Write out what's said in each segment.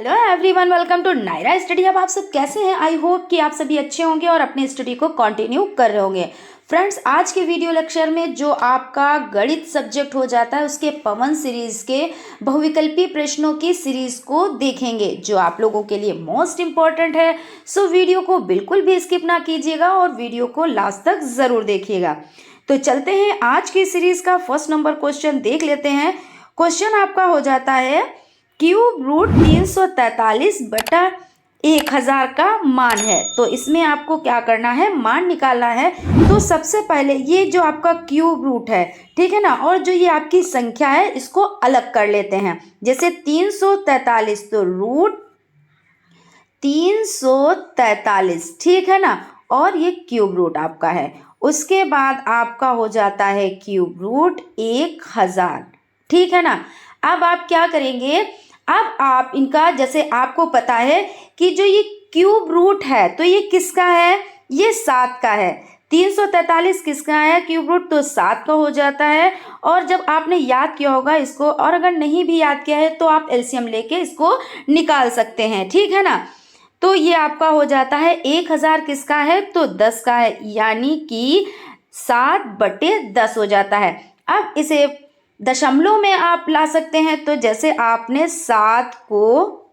Hello everyone, welcome to Naira study. अब आप सब कैसे हैं? आई होप कि आप सभी अच्छे होंगे और अपनी स्टडी को कंटिन्यू कर रहे होंगे। फ्रेंड्स, आज के वीडियो लेक्चर में जो आपका गणित सब्जेक्ट हो जाता है उसके पवन सीरीज के बहुविकल्पी प्रश्नों की सीरीज को देखेंगे, जो आप लोगों के लिए मोस्ट इम्पॉर्टेंट है। सो वीडियो को बिल्कुल भी स्किप ना कीजिएगा और वीडियो को लास्ट तक ज़रूर देखिएगा। तो चलते हैं आज की सीरीज का फर्स्ट नंबर क्वेश्चन देख लेते हैं। क्वेश्चन आपका हो जाता है क्यूब रूट 343 बटा 1000 का मान है। तो इसमें आपको क्या करना है, मान निकालना है। तो सबसे पहले ये जो आपका क्यूब रूट है, ठीक है ना, और जो ये आपकी संख्या है इसको अलग कर लेते हैं। जैसे 343 तो रूट 343, ठीक है ना, और ये क्यूब रूट आपका है। उसके बाद आपका हो जाता है क्यूब रूट 1000, ठीक है ना। अब आप क्या करेंगे, अब आप इनका, जैसे आपको पता है कि जो ये क्यूब रूट है तो ये किसका है, ये 7 का है। 343 किसका है क्यूब रूट, तो 7 का हो जाता है। और जब आपने याद किया होगा इसको, और अगर नहीं भी याद किया है तो आप एलसीएम लेके इसको निकाल सकते हैं, ठीक है ना। तो ये आपका हो जाता है 1000 किसका है, तो 10 का है, यानी कि 7/10 हो जाता है। अब इसे दशमलव में आप ला सकते हैं। तो जैसे आपने 7 को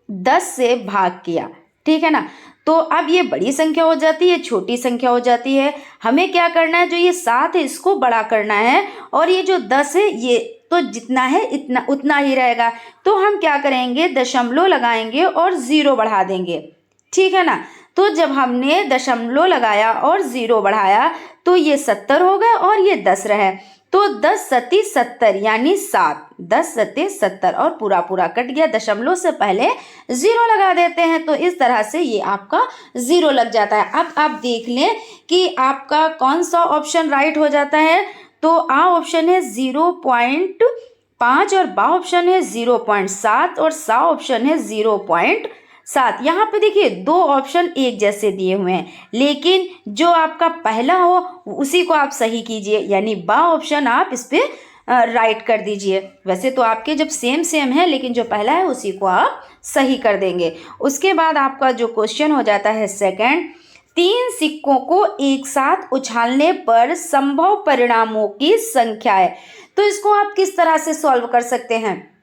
10 से भाग किया, ठीक है ना, तो अब ये बड़ी संख्या हो जाती है, छोटी संख्या हो जाती है। हमें क्या करना है, जो ये 7 है इसको बड़ा करना है, और ये जो 10 है ये तो जितना है इतना उतना ही रहेगा। तो हम क्या करेंगे, दशमलव लगाएंगे और 0 बढ़ा देंगे, ठीक है ना। तो जब हमने दशमलव लगाया और 0 बढ़ाया तो ये 70 हो गए और ये 10 रहे। तो 10 सती 70 यानी 7, 10 सती 70 और पूरा पूरा कट गया। दशमलव से पहले 0 लगा देते हैं, तो इस तरह से ये आपका 0 लग जाता है। अब आप देख लें कि आपका कौन सा ऑप्शन राइट हो जाता है। तो आ ऑप्शन है 0.5 और बा ऑप्शन है 0.7 और सा ऑप्शन है 0.7। यहाँ पे देखिए दो ऑप्शन एक जैसे दिए हुए हैं, लेकिन जो आपका पहला हो उसी को आप सही कीजिए, यानी बा ऑप्शन आप इस पे राइट कर दीजिए। वैसे तो आपके जब सेम सेम है, लेकिन जो पहला है उसी को आप सही कर देंगे। उसके बाद आपका जो क्वेश्चन हो जाता है सेकंड, 3 सिक्कों को एक साथ उछालने पर संभव परिणामों की संख्या है। तो इसको आप किस तरह से सॉल्व कर सकते हैं।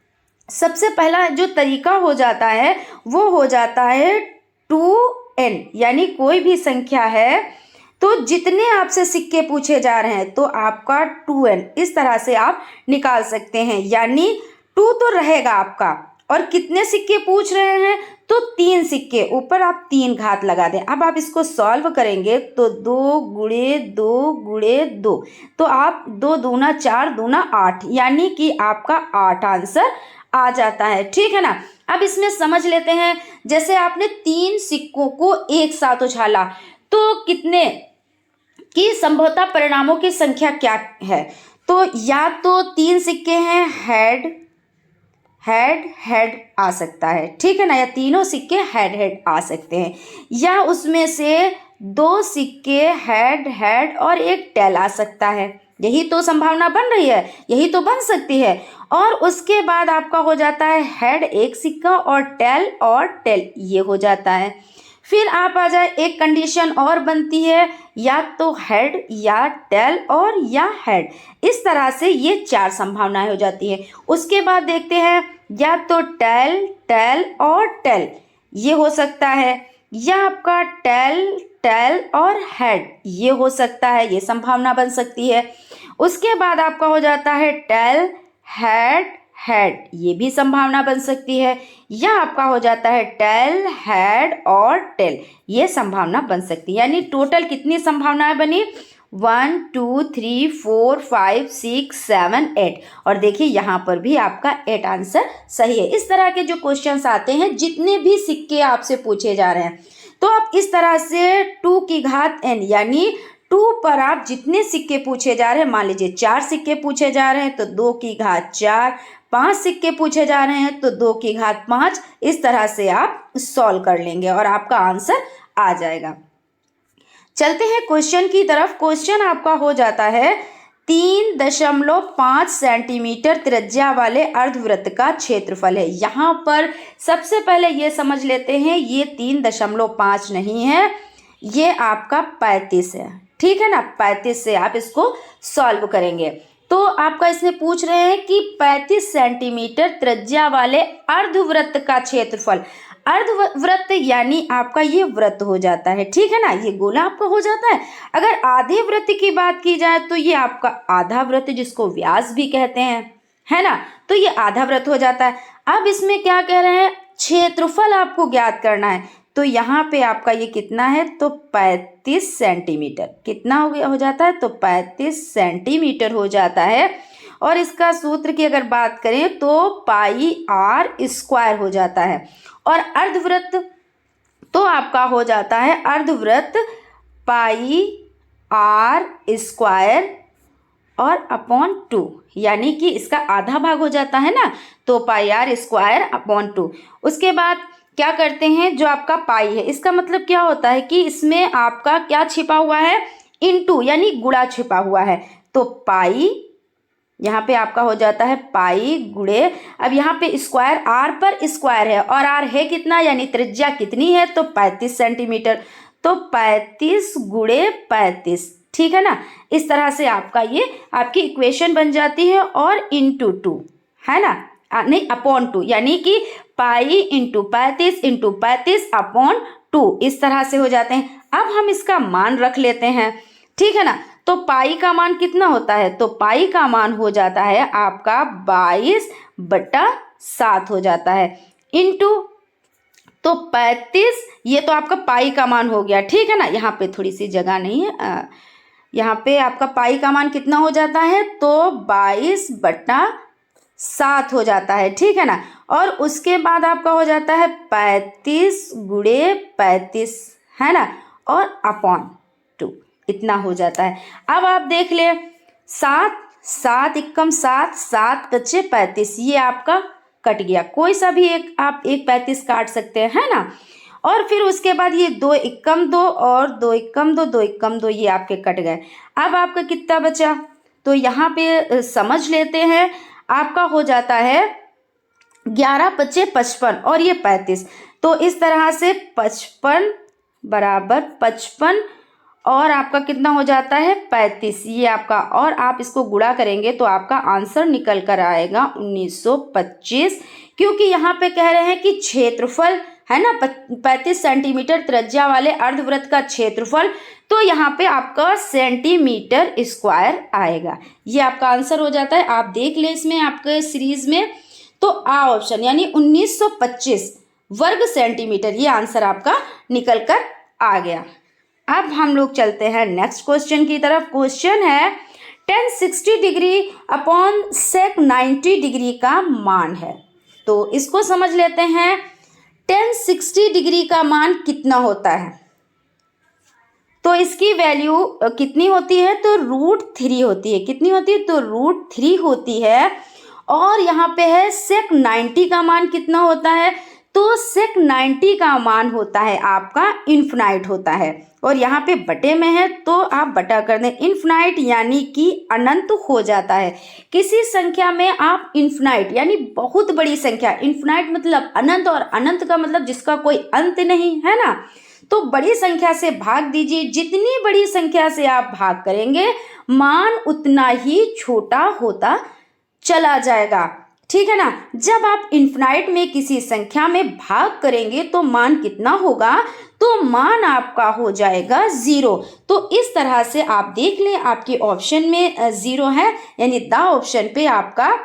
सबसे पहला जो तरीका हो जाता है वो हो जाता है 2n, यानी कोई भी संख्या है तो जितने आपसे सिक्के पूछे जा रहे हैं तो आपका 2n, इस तरह से आप निकाल सकते हैं। यानी 2 तो रहेगा आपका, और कितने सिक्के पूछ रहे हैं, तो 3 सिक्के, ऊपर आप 3 घात लगा दें। अब आप इसको सॉल्व करेंगे तो 2 गुणे 2 गुणे 2, तो आप 2 दूना 4 दूना 8, यानी कि आपका 8 आंसर आ जाता है, ठीक है ना। अब इसमें समझ लेते हैं, जैसे आपने 3 सिक्कों को एक साथ उछाला तो कितने की संभवतः परिणामों की संख्या क्या है। तो या तो 3 सिक्के हैं, हेड हेड हेड आ सकता है, ठीक है ना, या तीनों सिक्के हेड हेड आ सकते हैं, या उसमें से 2 सिक्के हेड हेड और एक टेल आ सकता है। यही तो संभावना बन रही है, यही तो बन सकती है। और उसके बाद आपका हो जाता है हेड एक सिक्का और टेल ये हो जाता है। फिर आप आ जाए, एक कंडीशन और बनती है, या तो हेड या टेल और या हेड, इस तरह से ये 4 संभावनाएं हो जाती है। उसके बाद देखते हैं, या तो टेल टेल और टेल ये हो सकता है, या आपका टेल टेल और हेड ये हो सकता है, ये संभावना बन सकती है। उसके बाद आपका हो जाता है टेल हेड हेड, ये भी संभावना बन सकती है, या आपका हो जाता है टेल हेड और टेल, ये संभावना बन सकती है। यानी टोटल कितनी संभावनाएं बनी, 1 2 3 4 5 6 7 8, और देखिए यहाँ पर भी आपका 8 आंसर सही है। इस तरह के जो क्वेश्चंस आते हैं, जितने भी सिक्के आपसे पूछे जा रहे हैं, तो आप इस तरह से 2 की घात n, यानी 2 पर आप जितने सिक्के पूछे जा रहे हैं, मान लीजिए 4 सिक्के पूछे जा रहे हैं तो 2 की घात 4, 5 सिक्के पूछे जा रहे हैं तो 2 की घात 5, इस तरह से आप सॉल्व कर लेंगे और आपका आंसर आ जाएगा। चलते हैं क्वेश्चन की तरफ। क्वेश्चन आपका हो जाता है 3.5 सेंटीमीटर त्रिज्या वाले अर्धवृत्त का क्षेत्रफल है। यहाँ पर सबसे पहले ये समझ लेते हैं, ये 3.5 नहीं है, ये आपका 35 है। ठीक है ना, 35 से आप इसको सॉल्व करेंगे। तो आपका इसमें पूछ रहे हैं कि 35 सेंटीमीटर त्रिज्या वाले अर्धवृत्त का क्षेत्रफल। अर्धवृत्त यानी आपका ये वृत्त हो जाता है। ठीक है ना, ये गोला आपका हो जाता है। अगर आधे वृत्त की बात की जाए तो ये आपका आधा वृत्त, जिसको व्यास भी कहते हैं, है ना, तो ये आधा वृत्त हो जाता है। अब इसमें क्या कह रहे हैं, क्षेत्रफल आपको ज्ञात करना है। तो यहाँ पे आपका ये कितना है, तो 35 सेंटीमीटर। कितना हो जाता है, तो 35 सेंटीमीटर हो जाता है। और इसका सूत्र की अगर बात करें तो पाई आर स्क्वायर हो जाता है। और अर्धवृत्त तो आपका हो जाता है, अर्धवृत्त पाई आर स्क्वायर और अपॉन 2, यानी कि इसका आधा भाग हो जाता है ना, तो पाई आर स्क्वायर अपॉन 2। उसके बाद क्या करते हैं, जो आपका पाई है, इसका मतलब क्या होता है कि इसमें आपका क्या छिपा हुआ है, इनटू यानी गुणा छिपा हुआ है। तो पाई यहाँ पे आपका हो जाता है पाई गुणे, अब यहाँ पे स्क्वायर, आर पर स्क्वायर है और आर है कितना, यानी त्रिज्या कितनी है, तो 35 सेंटीमीटर। तो 35 गुणे 35, ठीक है ना। इस तरह से आपका ये आपकी इक्वेशन बन जाती है। और इंटू 2, है ना, नहीं अपॉन 2, यानी कि पाई इंटू 35 अपॉन 2, इस तरह से हो जाते हैं। अब हम इसका मान रख लेते हैं, ठीक है ना। तो पाई का मान कितना होता है, तो पाई का मान हो जाता है आपका 22/7 हो जाता है, इंटू तो 35, ये तो आपका पाई का मान हो गया, ठीक है ना। यहाँ पे थोड़ी सी जगह नहीं है, यहाँ पे आपका पाई का मान कितना हो जाता है, तो 22/7 हो जाता है, ठीक है ना। और उसके बाद आपका हो जाता है 35 गुणे 35, है ना, और अपॉन 2, इतना हो जाता है। अब आप देख ले, 7 एकम 7, 7 बचे 35, ये आपका कट गया। कोई सा भी एक आप एक 35 काट सकते हैं, है ना। और फिर उसके बाद ये 2 एकम 2 और 2 एकम 2, 2 एकम 2, ये आपके कट गए। अब आपका कितना बचा, तो यहाँ पे समझ लेते हैं, आपका हो जाता है 11 बचे 55 और ये 35। तो इस तरह से 55 बराबर 55 और आपका कितना हो जाता है 35, ये आपका, और आप इसको गुणा करेंगे तो आपका आंसर निकल कर आएगा 1925। क्योंकि यहाँ पे कह रहे हैं कि क्षेत्रफल है ना, 35 सेंटीमीटर त्रिज्या वाले अर्धवृत्त का क्षेत्रफल, तो यहाँ पे आपका सेंटीमीटर स्क्वायर आएगा। ये आपका आंसर हो जाता है। आप देख ले इसमें आपके सीरीज में, तो आ ऑप्शन यानी 1925 वर्ग सेंटीमीटर, ये आंसर आपका निकल कर आ गया। अब हम लोग चलते हैं नेक्स्ट क्वेश्चन की तरफ। क्वेश्चन है tan 60 degree upon sec 90 degree का मान है। तो इसको समझ लेते हैं, tan 60 डिग्री का मान कितना होता है, तो इसकी वैल्यू कितनी होती है, तो √3 होती है। कितनी होती है, तो √3 होती है। और यहाँ पे है sec 90 का मान कितना होता है, तो sec 90 का मान होता है आपका इन्फिनाइट होता है। और यहाँ पे बटे में है तो आप बटा कर दें, इन्फिनाइट यानी कि अनंत हो जाता है। किसी संख्या में आप इन्फिनाइट यानी बहुत बड़ी संख्या, इन्फिनाइट मतलब अनंत, और अनंत का मतलब जिसका कोई अंत नहीं, है ना। तो बड़ी संख्या से भाग दीजिए, जितनी बड़ी संख्या से आप भाग करेंगे मान उतना ही छोटा होता चला जाएगा, ठीक है ना। जब आप इन्फिनाइट में किसी संख्या में भाग करेंगे तो मान कितना होगा, तो मान आपका हो जाएगा 0। तो इस तरह से आप देख लें, आपके ऑप्शन में 0 है, यानी द ऑप्शन पे आपका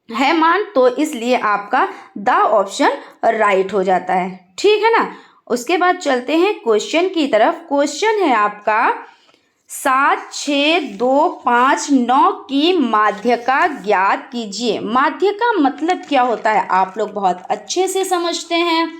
है मान, तो इसलिए आपका द ऑप्शन राइट हो जाता है, ठीक है ना। उसके बाद चलते हैं क्वेश्चन की तरफ। क्वेश्चन है आपका 7, 6, 2, 5, 9 की माध्यका ज्ञात कीजिए। माध्यका मतलब क्या होता है, आप लोग बहुत अच्छे से समझते हैं।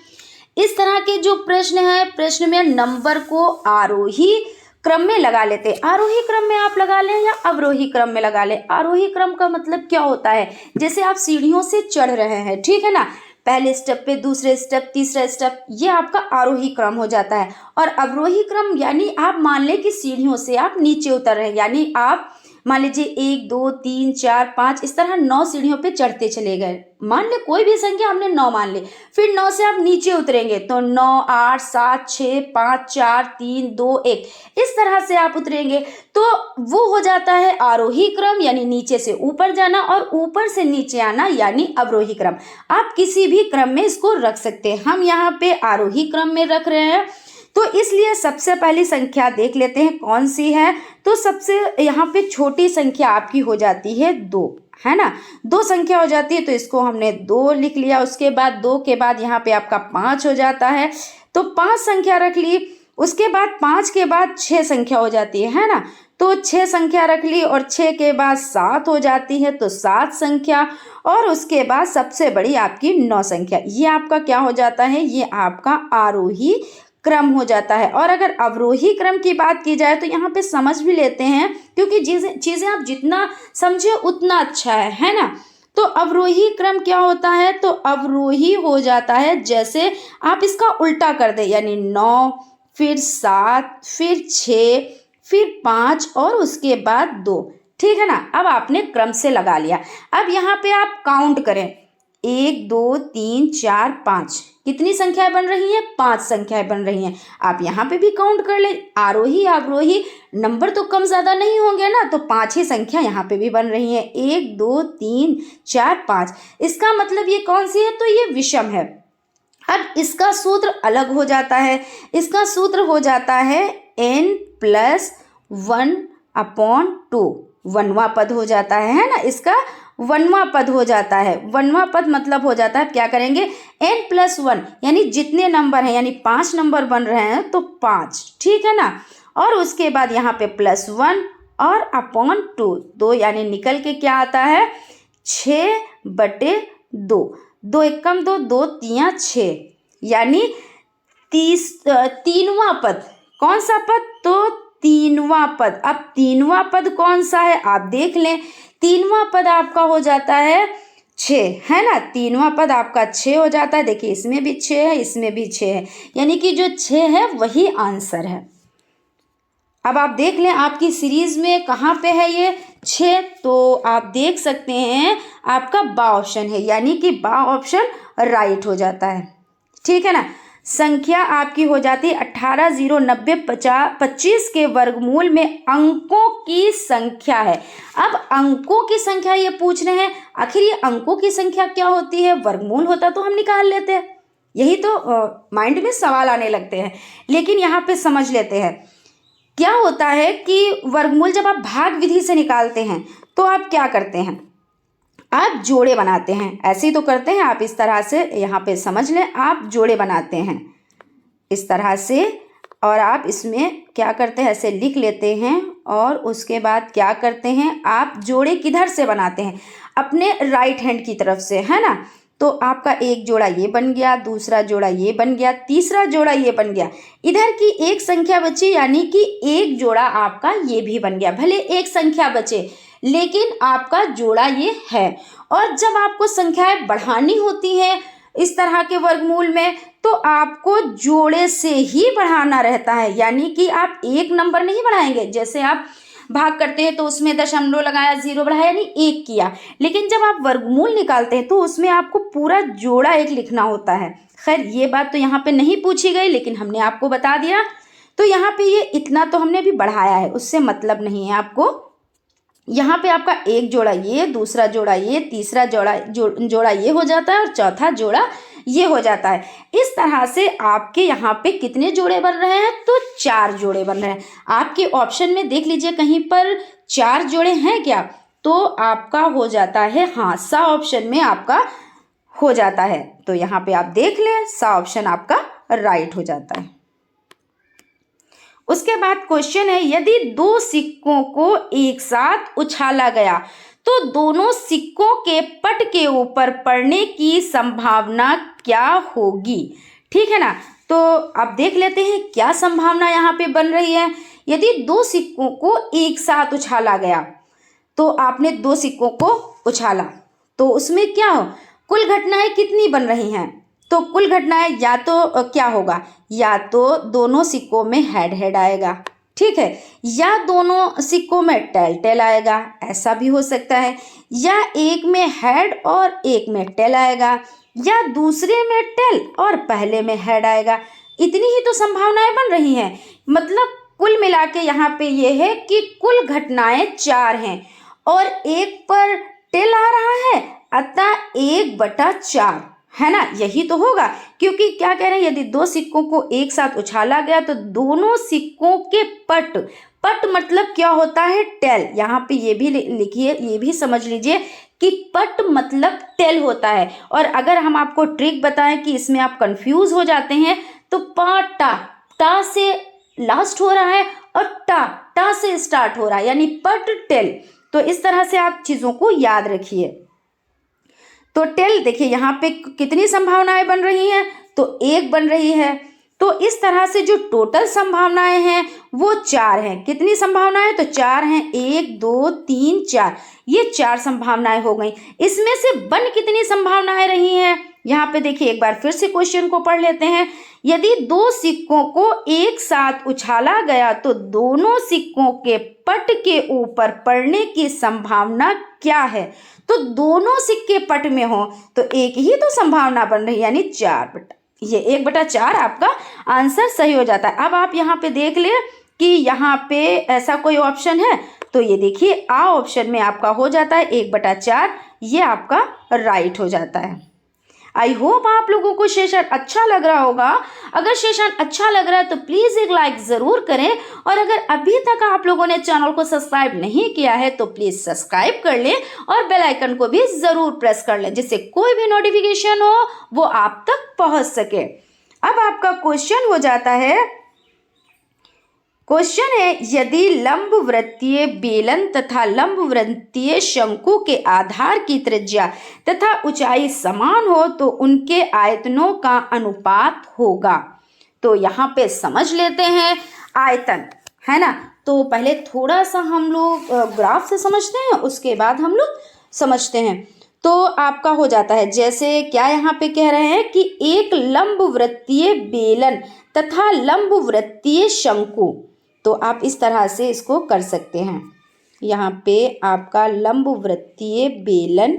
इस तरह के जो प्रश्न है, प्रश्न में नंबर को आरोही क्रम में लगा लेते हैं। आरोही क्रम में आप लगा लें या अवरोही क्रम में लगा लें। आरोही क्रम का मतलब क्या होता है, जैसे आप सीढ़ियों से चढ़ रहे हैं, ठीक है ना, पहले स्टेप पे, दूसरे स्टेप, तीसरा स्टेप, ये आपका आरोही क्रम हो जाता है। और अवरोही क्रम यानी आप मान लें कि सीढ़ियों से आप नीचे उतर रहे हैं, यानी आप मान लीजिए 1 2 3 4 5 इस तरह 9 सीढ़ियों पे चढ़ते चले गए। मान ले कोई भी संख्या हमने 9 मान ली, फिर 9 से आप नीचे उतरेंगे तो 9 8 7 6 5 4 3 2 1 इस तरह से आप उतरेंगे तो वो हो जाता है आरोही क्रम यानी नीचे से ऊपर जाना, और ऊपर से नीचे आना यानी अवरोही क्रम। आप किसी भी क्रम में इसको रख सकते हैं, हम यहाँ पे आरोही क्रम में रख रहे हैं। तो इसलिए सबसे पहली संख्या देख लेते हैं कौन सी है। तो सबसे यहाँ पे छोटी संख्या आपकी हो जाती है 2, है ना, 2 संख्या हो जाती है तो इसको हमने 2 लिख लिया। उसके बाद 2 के बाद यहाँ पे आपका 5 हो जाता है तो 5 संख्या रख ली। उसके बाद 5 के बाद 6 संख्या हो जाती है ना, तो 6 संख्या रख ली, और 6 के बाद 7 हो जाती है तो 7 संख्या, और उसके बाद सबसे बड़ी आपकी 9 संख्या। ये आपका क्या हो जाता है, ये आपका आरोही क्रम हो जाता है। और अगर अवरोही क्रम की बात की जाए तो यहाँ पे समझ भी लेते हैं, क्योंकि चीज़ें आप जितना समझे उतना अच्छा है ना। तो अवरोही क्रम क्या होता है, तो अवरोही हो जाता है जैसे आप इसका उल्टा कर दें, यानी 9 फिर 7 फिर 6 फिर 5 और उसके बाद 2, ठीक है ना। अब आपने क्रम से लगा लिया। अब यहाँ पे आप काउंट करें 1 2 3 4 5 कितनी संख्याएं बन रही हैं, 5 संख्याएं बन रही हैं। आप यहाँ पे भी काउंट कर ले, आरोही अवरोही नंबर तो कम ज़्यादा नहीं होंगे ना, तो 5 ही संख्या यहाँ पे भी बन रही हैं, 1 2 3 4 5। इसका मतलब ये कौन सी है, तो ये विषम है। अब इसका सूत्र अलग हो जाता है, इसका सूत्र हो जाता है n+1/2, 1वां पद हो जाता है ना, इसका 1वां पद हो जाता है। 1वां पद मतलब हो जाता है, क्या करेंगे, n+1 यानी जितने नंबर हैं, यानी 5 नंबर बन रहे हैं तो 5, ठीक है ना। और उसके बाद यहाँ पे +1 और /2, 2 यानी निकल के क्या आता है 6/2, 2 एकम 2, 2 तियां 6, यानी 3वां पद। कौन सा पद, तो 3वां पद। अब 3वां पद कौन सा है आप देख लें, 3वां पद आपका हो जाता है 6, है ना, 3वां पद आपका 6 हो जाता है। देखिए इसमें भी 6 है, इसमें भी 6 है, यानी कि जो 6 है वही आंसर है। अब आप देख लें आपकी सीरीज में कहाँ पे है ये 6, तो आप देख सकते हैं आपका बा ऑप्शन है, यानी कि बा ऑप्शन राइट हो जाता है, ठीक है ना। संख्या आपकी हो जाती है 18 0 90 50 25 के वर्गमूल में अंकों की संख्या है। अब अंकों की संख्या ये पूछ रहे हैं, आखिर ये अंकों की संख्या क्या होती है, वर्गमूल होता तो हम निकाल लेते हैं, यही तो माइंड में सवाल आने लगते हैं। लेकिन यहाँ पे समझ लेते हैं क्या होता है कि वर्गमूल जब आप भाग विधि से निकालते हैं तो आप क्या करते हैं, आप जोड़े बनाते हैं, ऐसे ही तो करते हैं आप। इस तरह से यहाँ पे समझ लें, आप जोड़े बनाते हैं इस तरह से, और आप इसमें क्या करते हैं, ऐसे लिख लेते हैं, और उसके बाद क्या करते हैं, आप जोड़े किधर से बनाते हैं, अपने राइट हैंड की तरफ से, है ना। तो आपका एक जोड़ा ये बन गया, दूसरा जोड़ा ये बन गया, तीसरा जोड़ा ये बन गया, इधर की एक संख्या बची, यानी कि एक जोड़ा आपका ये भी बन गया। भले एक संख्या बचे लेकिन आपका जोड़ा ये है। और जब आपको संख्याएं बढ़ानी होती हैं इस तरह के वर्गमूल में, तो आपको जोड़े से ही बढ़ाना रहता है, यानी कि आप एक नंबर नहीं बढ़ाएंगे। जैसे आप भाग करते हैं तो उसमें दशमलव लगाया, 0 बढ़ाया, यानी 1 किया, लेकिन जब आप वर्गमूल निकालते हैं तो उसमें आपको पूरा जोड़ा 1 लिखना होता है। खैर ये बात तो यहाँ पे नहीं पूछी गई, लेकिन हमने आपको बता दिया। तो यहाँ पे ये इतना तो हमने अभी बढ़ाया है, उससे मतलब नहीं है आपको। यहाँ पे आपका एक जोड़ा ये, दूसरा जोड़ा ये, तीसरा जोड़ा ये हो जाता है, और चौथा जोड़ा ये हो जाता है। इस तरह से आपके यहाँ पे कितने जोड़े बन रहे हैं, तो 4 जोड़े बन रहे हैं। आपके ऑप्शन में देख लीजिए कहीं पर 4 जोड़े हैं क्या, तो आपका हो जाता है, हाँ, सा ऑप्शन में आपका हो जाता है। तो यहाँ पे आप देख लें, सा ऑप्शन आपका राइट हो जाता है। उसके बाद क्वेश्चन है, यदि 2 सिक्कों को एक साथ उछाला गया तो दोनों सिक्कों के पट के ऊपर पड़ने की संभावना क्या होगी, ठीक है ना। तो अब देख लेते हैं क्या संभावना यहाँ पे बन रही है। यदि 2 सिक्कों को एक साथ उछाला गया, तो आपने 2 सिक्कों को उछाला, तो उसमें क्या हो, कुल घटनाएं कितनी बन रही हैं, तो कुल घटनाएं या तो क्या होगा, या तो दोनों सिक्कों में हेड हेड आएगा, ठीक है, या दोनों सिक्कों में टेल टेल आएगा, ऐसा भी हो सकता है, या एक में हेड और एक में टेल आएगा, या दूसरे में टेल और पहले में हेड आएगा। इतनी ही तो संभावनाएं बन रही हैं। मतलब कुल मिला के यहाँ पे ये है कि कुल घटनाएं 4 हैं और एक पर टेल आ रहा है, अतः 1/4 है ना, यही तो होगा। क्योंकि क्या कह रहे हैं, यदि 2 सिक्कों को एक साथ उछाला गया तो दोनों सिक्कों के पट मतलब क्या होता है, टेल। यहाँ पे ये भी लिखिए, ये भी समझ लीजिए कि पट मतलब टेल होता है। और अगर हम आपको ट्रिक बताएं कि इसमें आप कंफ्यूज हो जाते हैं तो टा से लास्ट हो रहा है और टा से स्टार्ट हो रहा है, यानी पट टेल। तो इस तरह से आप चीजों को याद रखिए। तो टेल देखिए यहाँ पे कितनी संभावनाएं बन रही हैं, तो 1 बन रही है। तो इस तरह से जो टोटल संभावनाएं हैं वो 4 हैं। कितनी संभावनाएं, तो 4 हैं, 1 2 3 4, ये 4 संभावनाएं हो गई। इसमें से बन कितनी संभावनाएं रही हैं, यहाँ पे देखिए एक बार फिर से क्वेश्चन को पढ़ लेते हैं। यदि 2 सिक्कों को एक साथ उछाला गया तो दोनों सिक्कों के पट के ऊपर पड़ने की संभावना क्या है, तो दोनों सिक्के पट में हो तो एक ही तो संभावना बन रही, यानी 4 ये 1/4 आपका आंसर सही हो जाता है। अब आप यहाँ पे देख ले कि यहाँ पे ऐसा कोई ऑप्शन है, तो ये देखिए आ ऑप्शन में आपका हो जाता है 1/4, ये आपका राइट हो जाता है। आई होप आप लोगों को सेशन अच्छा लग रहा होगा। अगर सेशन अच्छा लग रहा है तो प्लीज़ एक लाइक ज़रूर करें, और अगर अभी तक आप लोगों ने चैनल को सब्सक्राइब नहीं किया है तो प्लीज़ सब्सक्राइब कर लें और बेल आइकन को भी ज़रूर प्रेस कर लें, जिससे कोई भी नोटिफिकेशन हो वो आप तक पहुंच सके। अब आपका क्वेश्चन हो जाता है, क्वेश्चन है यदि लंबवृत्तीय बेलन तथा लंबवृत्तीय शंकु के आधार की त्रिज्या तथा ऊंचाई समान हो तो उनके आयतनों का अनुपात होगा। तो यहाँ पे समझ लेते हैं आयतन, है ना। तो पहले थोड़ा सा हम लोग ग्राफ से समझते हैं, उसके बाद हम लोग समझते हैं। तो आपका हो जाता है, जैसे क्या यहाँ पे कह रहे हैं कि एक लंबवृत्तीय बेलन तथा लंबवृत्तीय शंकु, तो आप इस तरह से इसको कर सकते हैं। यहाँ पे आपका लंबवृत्तीय बेलन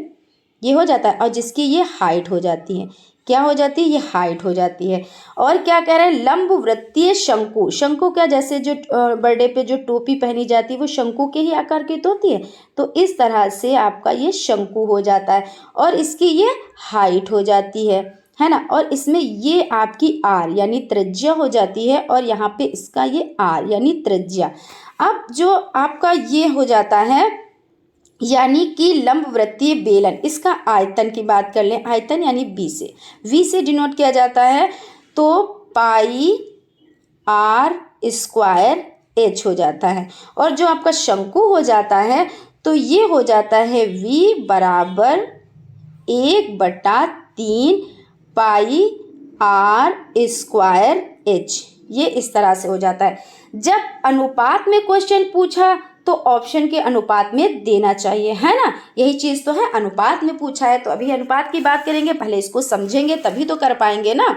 ये हो जाता है और जिसकी ये हाइट हो जाती है, क्या हो जाती है, ये हाइट हो जाती है। और क्या कह रहे हैं, लंबवृत्तीय शंकु, शंकु क्या, जैसे जो बर्थडे पे जो टोपी पहनी जाती है वो शंकु के ही आकार की तो होती है, तो इस तरह से आपका ये शंकु हो जाता है और इसकी ये हाइट हो जाती है ना। और इसमें ये आपकी आर यानी त्रिज्या हो जाती है और यहाँ पे इसका ये आर यानी त्रिज्या। अब जो आपका ये हो जाता है यानी कि लंबवृत्तीय बेलन, इसका आयतन की बात कर लें, आयतन यानी वी से डिनोट किया जाता है, तो पाई आर स्क्वायर एच हो जाता है। और जो आपका शंकु हो जाता है तो ये हो जाता है वी बराबर 1/3 पाई आर स्क्वायर एच, ये इस तरह से हो जाता है। जब अनुपात में क्वेश्चन पूछा तो ऑप्शन के अनुपात में देना चाहिए, है ना, यही चीज़ तो है। अनुपात में पूछा है तो अभी अनुपात की बात करेंगे, पहले इसको समझेंगे तभी तो कर पाएंगे ना।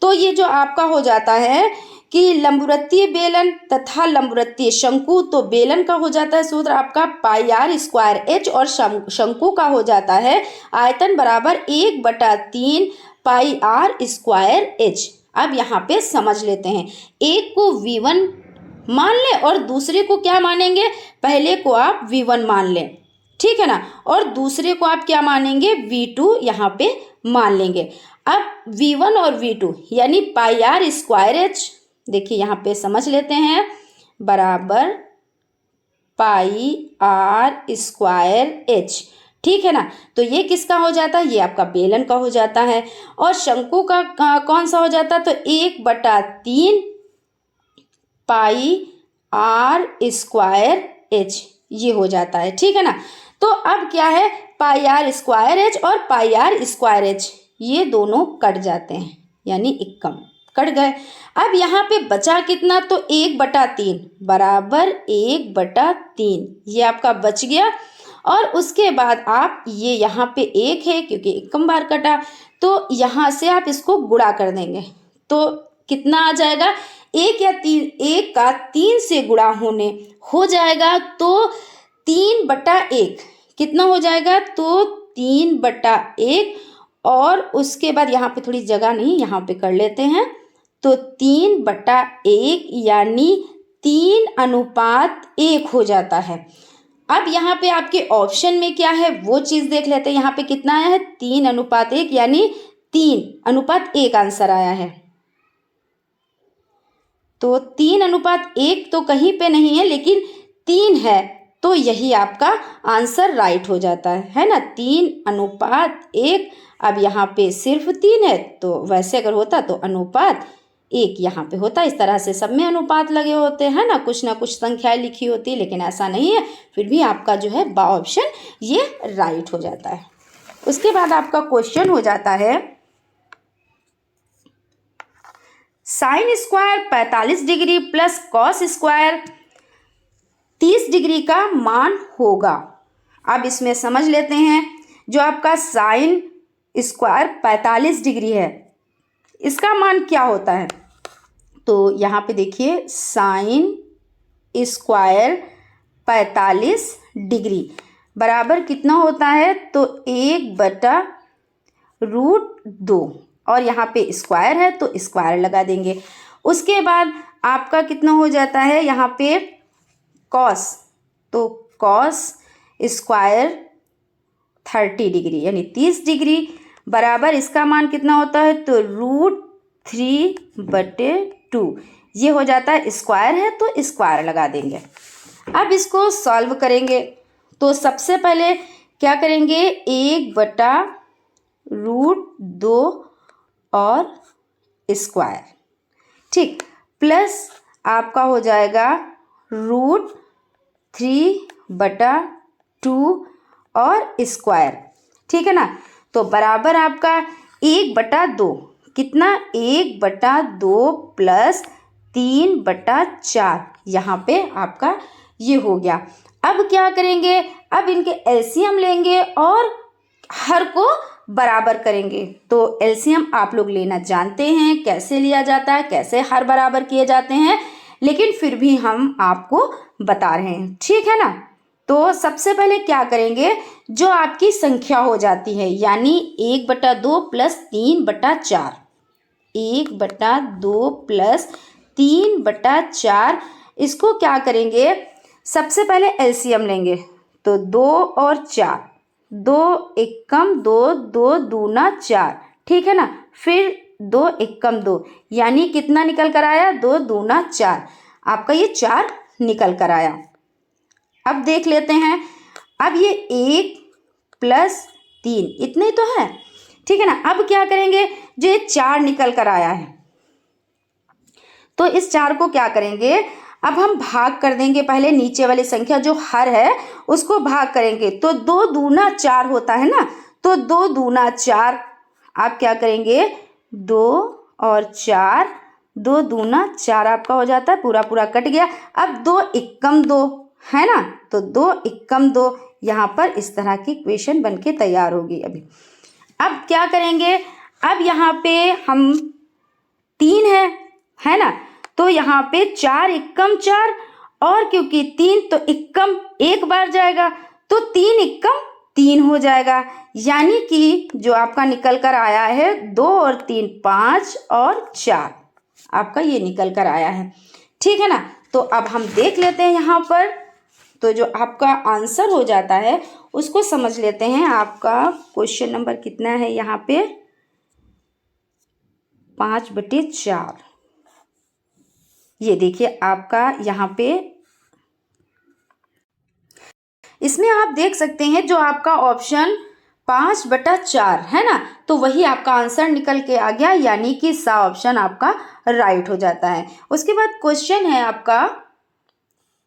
तो ये जो आपका हो जाता है कि लंबवृत्तीय बेलन तथा लंबवृत्तीय शंकु, तो बेलन का हो जाता है सूत्र आपका पाई आर स्क्वायर एच और शंकु का हो जाता है आयतन बराबर 1/3 पाई आर स्क्वायर एच। अब यहाँ पे समझ लेते हैं, एक को V1 मान लें और दूसरे को क्या मानेंगे, पहले को आप V1 मान लें, ठीक है ना, और दूसरे को आप क्या मानेंगे, V2 यहाँ पे मान लेंगे। अब V1 और V2 यानी पाई आर स्क्वायर एच, देखिए यहाँ पे समझ लेते हैं, बराबर पाई आर स्क्वायर एच, ठीक है ना। तो ये किसका हो जाता है, ये आपका बेलन का हो जाता है। और शंकु का कौन सा हो जाता है, तो 1/3 पाई आर स्क्वायर एच, ये हो जाता है, ठीक है ना। तो अब क्या है, पाई आर स्क्वायर एच और पाई आर स्क्वायर एच ये दोनों कट जाते हैं, यानी इक्कम कट गए। अब यहाँ पे बचा कितना, तो 1/3 बराबर 1/3, ये आपका बच गया। और उसके बाद आप ये यहाँ पे 1 है क्योंकि इक्कम बार कटा, तो यहाँ से आप इसको गुणा कर देंगे तो कितना आ जाएगा, एक का 3 से गुणा होने हो जाएगा तो 3/1 कितना हो जाएगा, तो 3/1 और उसके बाद यहाँ पे थोड़ी जगह नहीं, यहाँ पे कर लेते हैं, तो 3/1 यानी 3:1 हो जाता है। अब यहाँ पे आपके ऑप्शन में क्या है वो चीज़ देख लेते हैं। यहाँ पे कितना आया है, 3:1 यानी 3:1 आंसर आया है। तो 3:1 तो कहीं पे नहीं है लेकिन 3 है, तो यही आपका आंसर राइट हो जाता है ना, 3:1। अब यहाँ पे सिर्फ 3 है, तो वैसे अगर होता तो अनुपात 1 यहाँ पे होता। इस तरह से सब में अनुपात लगे होते हैं ना कुछ संख्याएं लिखी होती है, लेकिन ऐसा नहीं है। फिर भी आपका जो है बा ऑप्शन ये राइट हो जाता है। उसके बाद आपका क्वेश्चन हो जाता है sine square 45 degree plus cos square 30 degree का मान होगा। अब इसमें समझ लेते हैं, जो आपका साइन स्क्वायर 45 डिग्री है इसका मान क्या होता है। तो यहाँ पे देखिए साइन स्क्वायर 45 डिग्री बराबर कितना होता है, तो 1/√2 और यहाँ पे स्क्वायर है तो स्क्वायर लगा देंगे। उसके बाद आपका कितना हो जाता है यहाँ पे कॉस, तो कॉस स्क्वायर 30 डिग्री यानी 30 डिग्री बराबर इसका मान कितना होता है, तो √3/2 ये हो जाता है, स्क्वायर है तो स्क्वायर लगा देंगे। अब इसको सॉल्व करेंगे तो सबसे पहले क्या करेंगे, 1/√2 और स्क्वायर, ठीक, प्लस आपका हो जाएगा √3/2 और स्क्वायर, ठीक है ना। तो बराबर आपका 1/2 कितना, 1/2 प्लस 3/4 यहाँ पे आपका ये हो गया। अब क्या करेंगे, अब इनके एलसीएम लेंगे और हर को बराबर करेंगे। तो एलसीएम आप लोग लेना जानते हैं कैसे लिया जाता है, कैसे हर बराबर किए जाते हैं, लेकिन फिर भी हम आपको बता रहे हैं, ठीक है ना। तो सबसे पहले क्या करेंगे, जो आपकी संख्या हो जाती है यानी 1/2 प्लस 3/4, 1/2 प्लस 3/4 इसको क्या करेंगे, सबसे पहले एलसीएम लेंगे तो 2 और 4, 2 एकम 2, 2 दूना 4, ठीक है ना। फिर 2 एकम 2 यानी कितना निकल कर आया, 2 दूना 4, आपका ये 4 निकल कर आया। अब देख लेते हैं, अब ये 1 प्लस 3 इतने ही तो है, ठीक है ना। अब क्या करेंगे, जो ये 4 निकल कर आया है तो इस 4 को क्या करेंगे, अब हम भाग कर देंगे। पहले नीचे वाली संख्या जो हर है उसको भाग करेंगे तो 2 दूना 4 होता है ना, तो 2 दूना 4 आप क्या करेंगे, 2 और 4, 2 दूना 4 आपका हो जाता है, पूरा पूरा कट गया। अब 2 एकम 2 है ना, तो 2 एकम 2 यहाँ पर इस तरह की इक्वेशन बन के तैयार होगी। अभी अब क्या करेंगे, अब यहाँ पे हम 3 है ना, तो यहाँ पे 4 एकम 4 और क्योंकि 3 तो एकम एक बार जाएगा तो 3 एकम 3 हो जाएगा, यानी कि जो आपका निकल कर आया है 2 और 3 5 और 4 आपका ये निकल कर आया है, ठीक है ना। तो अब हम देख लेते हैं यहाँ पर, तो जो आपका आंसर हो जाता है उसको समझ लेते हैं। आपका क्वेश्चन नंबर कितना है यहाँ पे, 5/4। ये देखिए आपका यहाँ पे इसमें आप देख सकते हैं जो आपका ऑप्शन 5/4 है ना, तो वही आपका आंसर निकल के आ गया, यानी कि सा ऑप्शन आपका राइट हो जाता है। उसके बाद क्वेश्चन है आपका,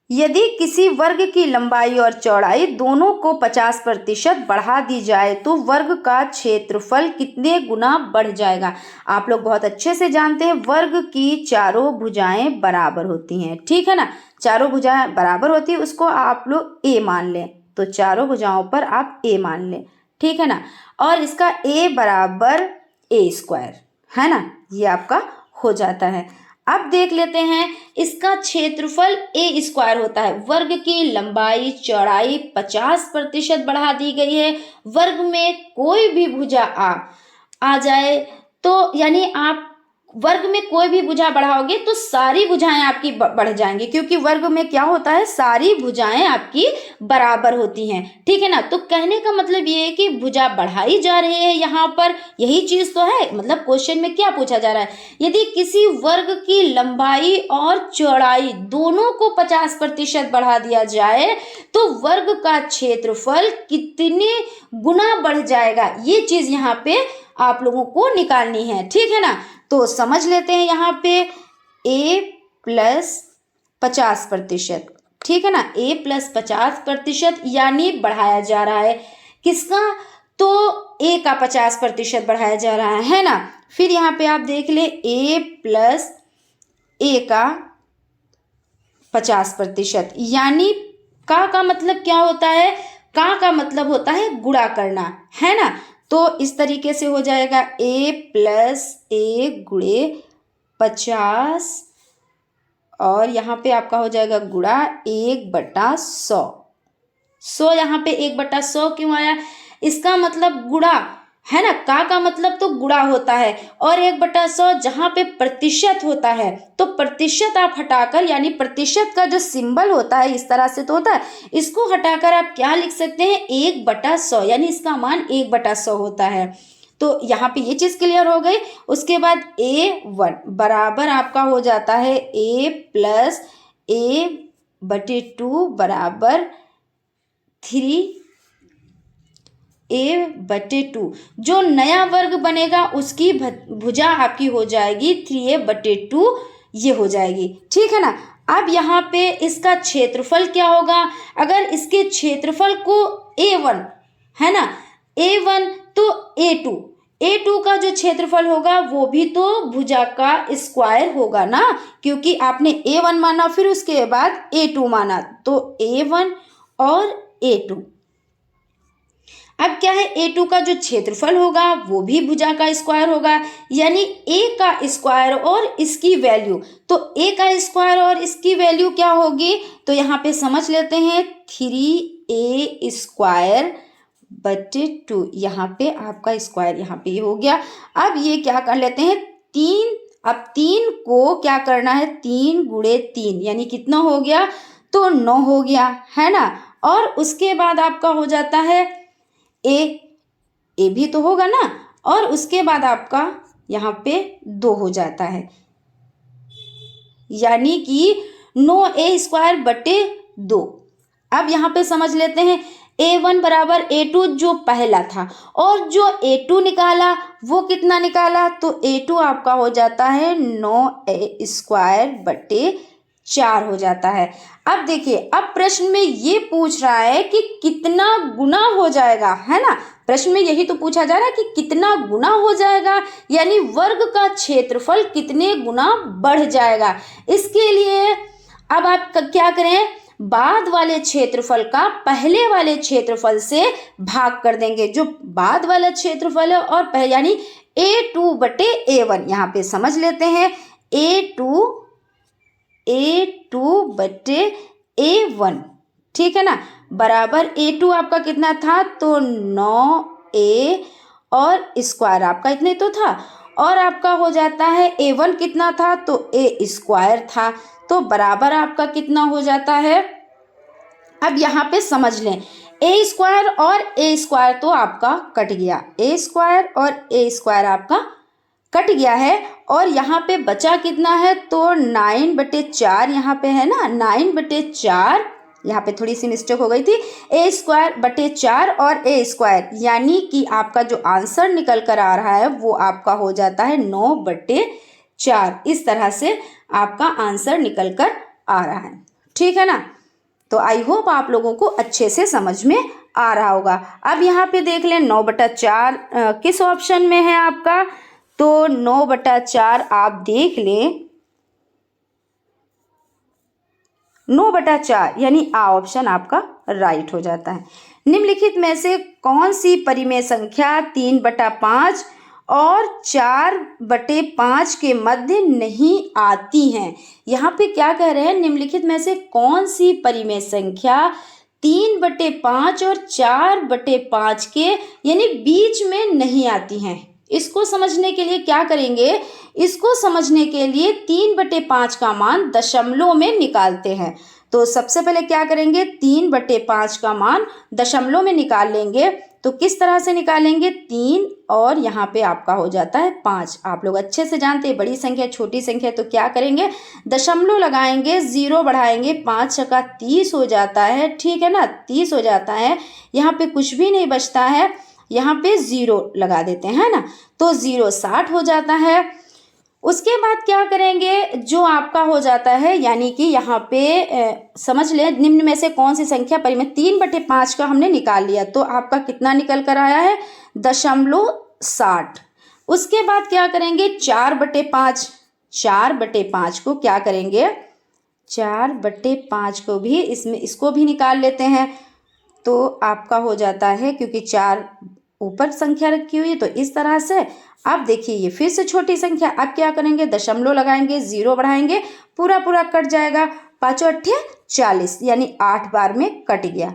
यदि किसी वर्ग की लंबाई और चौड़ाई दोनों को 50% बढ़ा दी जाए तो वर्ग का क्षेत्रफल कितने गुना बढ़ जाएगा। आप लोग बहुत अच्छे से जानते हैं वर्ग की चारों भुजाएं बराबर होती हैं, ठीक है ना, चारों भुजाएं बराबर होती है, उसको आप लोग ए मान लें, तो चारों भुजाओं पर आप ए मान लें, ठीक है ना। और इसका ए बराबर ए स्क्वायर है ना, ये आपका हो जाता है। अब देख लेते हैं इसका क्षेत्रफल ए स्क्वायर होता है। वर्ग की लंबाई चौड़ाई 50% बढ़ा दी गई है। वर्ग में कोई भी भुजा आ जाए तो यानी आप वर्ग में कोई भी भुजा बढ़ाओगे तो सारी भुजाएं आपकी बढ़ जाएंगी, क्योंकि वर्ग में क्या होता है, सारी भुजाएं आपकी बराबर होती हैं। ठीक है ना। तो कहने का मतलब ये है कि भुजा बढ़ाई जा रही है यहाँ पर, यही चीज तो है। मतलब क्वेश्चन में क्या पूछा जा रहा है, यदि किसी वर्ग की लंबाई और चौड़ाई दोनों को 50% बढ़ा दिया जाए तो वर्ग का क्षेत्रफल कितने गुना बढ़ जाएगा, ये चीज यहाँ पे आप लोगों को निकालनी है। ठीक है ना। तो समझ लेते हैं यहाँ पे a प्लस 50%। ठीक है ना। a प्लस 50% यानी बढ़ाया जा रहा है किसका, तो a का 50% बढ़ाया जा रहा है ना। फिर यहाँ पे आप देख ले a प्लस a का 50%, यानी का मतलब क्या होता है, का मतलब होता है गुणा करना, है ना। तो इस तरीके से हो जाएगा a प्लस a गुणे 50 और यहाँ पे आपका हो जाएगा गुणा 1/100। 100 यहाँ पे 1/100 क्यों आया, इसका मतलब गुणा है ना। का मतलब तो गुणा होता है और 1/100 जहाँ पे प्रतिशत होता है तो प्रतिशत आप हटाकर, यानी प्रतिशत का जो सिंबल होता है इस तरह से तो होता है, इसको हटाकर आप क्या लिख सकते हैं, 1/100, यानी इसका मान 1/100 होता है। तो यहाँ पे ये चीज क्लियर हो गई। उसके बाद a1 बराबर आपका हो जाता है a प्लस a/2 बराबर 3a/2। जो नया वर्ग बनेगा उसकी भुजा आपकी हो जाएगी 3a/2, ये हो जाएगी। ठीक है ना। अब यहाँ पे इसका क्षेत्रफल क्या होगा, अगर इसके क्षेत्रफल को a1 है ना, a1 तो a2 का जो क्षेत्रफल होगा वो भी तो भुजा का स्क्वायर होगा ना, क्योंकि आपने a1 माना फिर उसके बाद a2 माना, तो a1 और a2। अब क्या है, a2 का जो क्षेत्रफल होगा वो भी भुजा का स्क्वायर होगा, यानी a का स्क्वायर और इसकी वैल्यू, तो a का स्क्वायर और इसकी वैल्यू क्या होगी, तो यहाँ पे समझ लेते हैं 3a²/2। यहाँ पे आपका स्क्वायर यहाँ पे हो गया। अब ये क्या कर लेते हैं, 3, अब 3 को क्या करना है, 3 गुणे 3 यानी कितना हो गया, तो 9 हो गया, है ना। और उसके बाद आपका हो जाता है ए भी तो होगा ना, और उसके बाद आपका यहाँ पे 2 हो जाता है, यानी कि 9a²/2। अब यहाँ पे समझ लेते हैं a1 बराबर a2 जो पहला था, और जो a2 निकाला वो कितना निकाला, तो a2 आपका हो जाता है 9a²/4 हो जाता है। अब देखिए, अब प्रश्न में ये पूछ रहा है कि कितना गुना हो जाएगा, है ना। प्रश्न में यही तो पूछा जा रहा है कि कितना गुना हो जाएगा, यानी वर्ग का क्षेत्रफल कितने गुना बढ़ जाएगा। इसके लिए अब आप क्या करें, बाद वाले क्षेत्रफल का पहले वाले क्षेत्रफल से भाग कर देंगे। जो बाद वाला क्षेत्रफल है और पहले यानी a2/a1, यहाँ पे समझ लेते हैं a2/a1, ठीक है ना, बराबर a2 आपका कितना था, तो 9a और स्क्वायर आपका इतने तो था, और आपका हो जाता है a1 कितना था, तो a² था, तो बराबर आपका कितना हो जाता है। अब यहाँ पे समझ लें, a² और a² तो आपका कट गया, a² और a² आपका कट गया है, और यहाँ पे बचा कितना है, तो 9/4 यहाँ पे है ना, 9/4, यहाँ पे थोड़ी सी मिस्टेक हो गई थी, a²/4 और a², यानी कि आपका जो आंसर निकल कर आ रहा है वो आपका हो जाता है 9/4। इस तरह से आपका आंसर निकल कर आ रहा है। ठीक है ना। तो आई होप आप लोगों को अच्छे से समझ में आ रहा होगा। अब यहाँ पे देख लें 9/4 किस ऑप्शन में है आपका, तो 9/4 आप देख लें 9/4 यानी आ ऑप्शन आपका राइट हो जाता है। निम्नलिखित में से कौन सी परिमेय संख्या 3/5 और 4/5 के मध्य नहीं आती हैं। यहाँ पे क्या कह रहे हैं, निम्नलिखित में से कौन सी परिमेय संख्या 3/5 और 4/5 के यानी बीच में नहीं आती हैं। इसको समझने के लिए क्या करेंगे, इसको समझने के लिए 3/5 का मान दशमलव में निकालते हैं। तो सबसे पहले क्या करेंगे, 3/5 का मान दशमलव में निकाल लेंगे। तो किस तरह से निकालेंगे, 3 और यहाँ पे आपका हो जाता है 5। आप लोग अच्छे से जानते हैं बड़ी संख्या छोटी संख्या, तो क्या करेंगे, दशमलव लगाएंगे, 0 बढ़ाएंगे, 5 का 30 हो जाता है, ठीक है ना, 30 हो जाता है। यहाँ पे कुछ भी नहीं बचता है, यहाँ पे 0 लगा देते हैं ना, तो 0 60 हो जाता है। उसके बाद क्या करेंगे, जो आपका हो जाता है यानी कि यहाँ पे समझ लें निम्न में से कौन सी संख्या परिमेय, 3/5 का हमने निकाल लिया, तो आपका कितना निकल कर आया है, 0.60। उसके बाद क्या करेंगे, 4/5, 4/5 को क्या करेंगे, 4/5 को भी इसमें इसको भी निकाल लेते हैं। तो आपका हो जाता है, क्योंकि 4 ऊपर संख्या रखी हुई है, तो इस तरह से। अब देखिए ये फिर से छोटी संख्या, अब क्या करेंगे, दशमलव लगाएंगे, 0 बढ़ाएंगे, पूरा पूरा कट जाएगा, 5 8 40 यानी 8 बार में कट गया,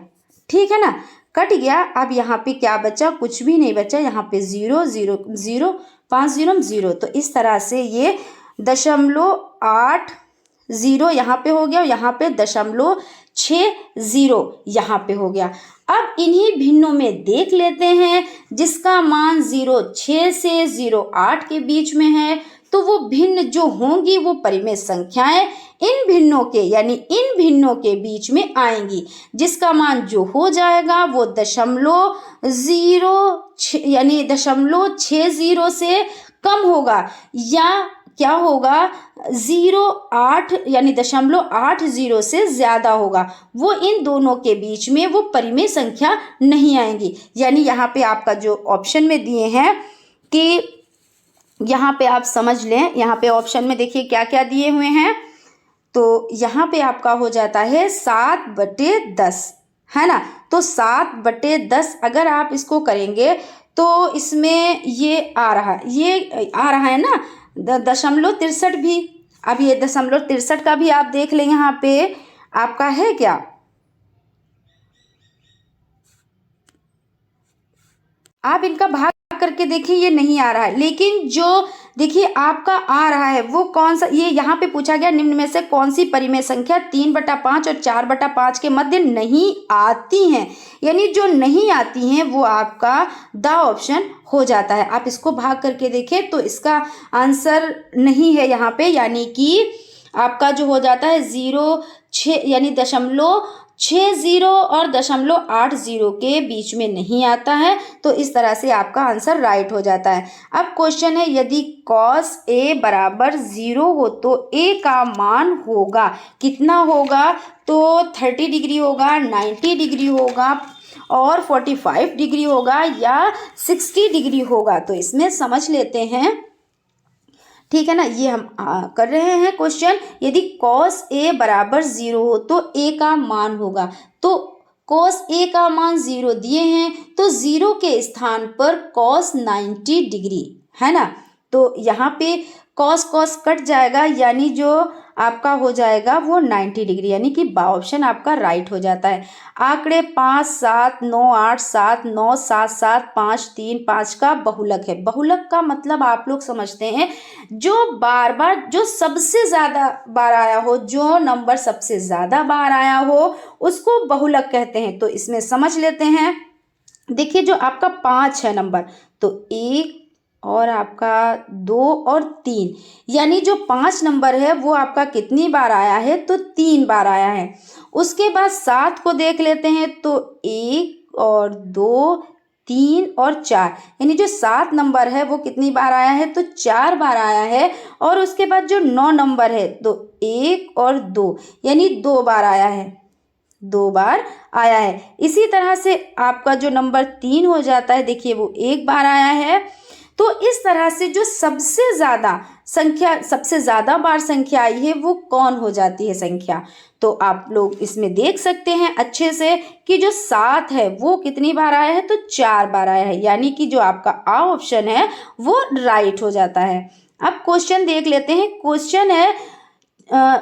ठीक है ना, कट गया। अब यहाँ पे क्या बचा, कुछ भी नहीं बचा, यहाँ पे 0 0 0 5 0 0। तो इस तरह से ये 0.80 यहाँ पे हो गया, यहाँ पे 0.60 यहाँ पे हो गया। अब इन्हीं भिन्नों में देख लेते हैं, जिसका मान 0.6 से 0.8 के बीच में है, तो वो भिन्न जो होंगी वो परिमेय संख्याएं इन भिन्नों के यानी इन भिन्नों के बीच में आएंगी, जिसका मान जो हो जाएगा वो 0.06 यानी 0.60 से कम होगा, या क्या होगा, 0.8 यानी 0.80 से ज़्यादा होगा। वो इन दोनों के बीच में वो परिमेय संख्या नहीं आएंगी। यानी यहाँ पे आपका जो ऑप्शन में दिए हैं कि यहाँ पे आप समझ लें, यहाँ पे ऑप्शन में देखिए क्या क्या दिए हुए हैं। तो यहाँ पे आपका हो जाता है 7/10, है ना। तो 7/10 अगर आप इसको करेंगे तो इसमें ये आ रहा है ना 0.63 भी। अब ये 0.63 का भी आप देख लें, यहाँ पे आपका है क्या, आप इनका भाग करके देखिए, ये नहीं आ रहा है। लेकिन जो देखिए आपका आ रहा है वो कौन सा, ये यहाँ पे पूछा गया निम्न में से कौन सी परिमेय संख्या 3/5 और 4/5 के मध्य नहीं आती हैं, यानी जो नहीं आती हैं वो आपका द ऑप्शन हो जाता है। आप इसको भाग करके देखें तो इसका आंसर नहीं है यहाँ पे, यानी कि आपका जो हो जाता है 0.6 यानी 0.60 और 0.80 के बीच में नहीं आता है। तो इस तरह से आपका आंसर राइट हो जाता है। अब क्वेश्चन है, यदि cos A बराबर 0 हो तो A का मान होगा कितना होगा, तो 30 डिग्री होगा, 90 डिग्री होगा और 45 डिग्री होगा या 60 डिग्री होगा। तो इसमें समझ लेते हैं, ठीक है ना। ये हम कर रहे हैं क्वेश्चन, यदि cos A बराबर 0 हो तो A का मान होगा। तो cos A का मान 0 दिए हैं, तो 0 के स्थान पर cos 90 डिग्री, है ना। तो यहाँ पे cos कट जाएगा, यानी जो आपका हो जाएगा वो 90 डिग्री, यानी कि बा ऑप्शन आपका राइट हो जाता है। आंकड़े 5 7 9 8 7 9 7 7 5 3 5 का बहुलक है। बहुलक का मतलब आप लोग समझते हैं, जो बार बार जो सबसे ज़्यादा बार आया हो, जो नंबर सबसे ज़्यादा बार आया हो उसको बहुलक कहते हैं। तो इसमें समझ लेते हैं, देखिए जो आपका 5 है नंबर, तो 1 और आपका 2 और 3, यानी जो 5 नंबर है वो आपका कितनी बार आया है, तो 3 बार आया है। उसके बाद 7 को देख लेते हैं, तो 1 और 2 3 और 4, यानी जो 7 नंबर है वो कितनी बार आया है, तो 4 बार आया है। और उसके बाद जो 9 नंबर है, तो 1 और 2 यानी 2 बार आया है, 2 बार आया है। इसी तरह से आपका जो नंबर 3 हो जाता है, देखिए वो 1 बार आया है। तो इस तरह से जो सबसे ज़्यादा बार संख्या आई है वो कौन हो जाती है संख्या। तो आप लोग इसमें देख सकते हैं अच्छे से कि जो 7 है वो कितनी बार आया है, तो 4 बार आया है, यानी कि जो आपका आ ऑप्शन है वो राइट हो जाता है। अब क्वेश्चन देख लेते हैं। क्वेश्चन है